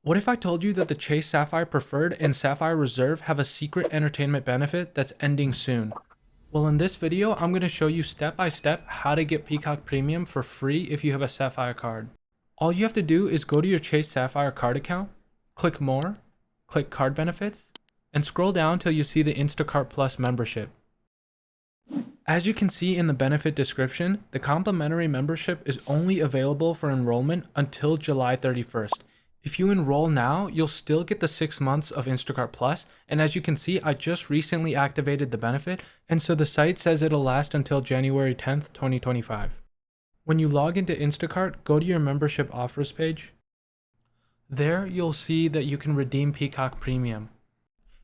What if I told you that the Chase Sapphire Preferred and Sapphire Reserve have a secret entertainment benefit that's ending soon? Well, in this video, I'm going to show you step by step how to get Peacock Premium for free if you have a Sapphire card. All you have to do is go to your Chase Sapphire card account, click More, click Card Benefits, and scroll down till you see the Instacart Plus membership. As you can see in the benefit description, the complimentary membership is only available for enrollment until July 31st. If you enroll now, you'll still get the 6 months of Instacart Plus, and as you can see, I just recently activated the benefit, and so the site says it'll last until January 10th, 2025. When you log into Instacart, go to your membership offers page. There, you'll see that you can redeem Peacock Premium.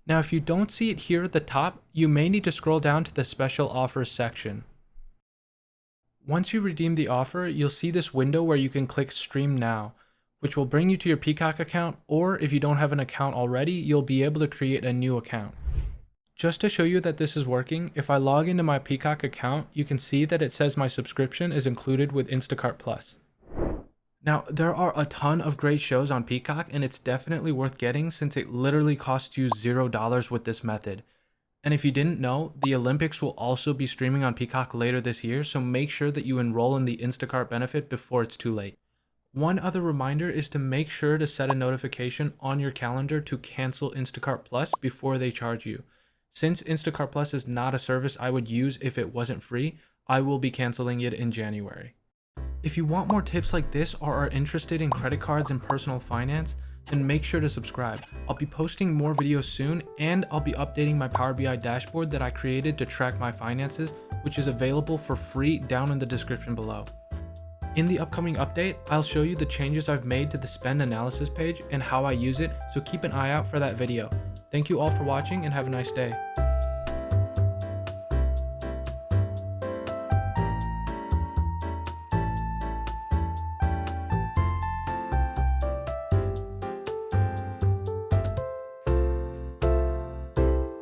Now, if you don't see it here at the top, you may need to scroll down to the special offers section. Once you redeem the offer, you'll see this window where you can click Stream Now, which will bring you to your Peacock account, or if you don't have an account already, you'll be able to create a new account. Just to show you that this is working, if I log into my Peacock account, you can see that it says my subscription is included with Instacart Plus. Now, there are a ton of great shows on Peacock, and it's definitely worth getting since it literally costs you $0 with this method. And if you didn't know, the Olympics will also be streaming on Peacock later this year, so make sure that you enroll in the Instacart benefit before it's too late. One other reminder is to make sure to set a notification on your calendar to cancel Instacart Plus before they charge you. Since Instacart Plus is not a service I would use if it wasn't free, I will be canceling it in January. If you want more tips like this or are interested in credit cards and personal finance, then make sure to subscribe. I'll be posting more videos soon, and I'll be updating my Power BI dashboard that I created to track my finances, which is available for free down in the description below. In the upcoming update, I'll show you the changes I've made to the spend analysis page and how I use it, so keep an eye out for that video. Thank you all for watching and have a nice day.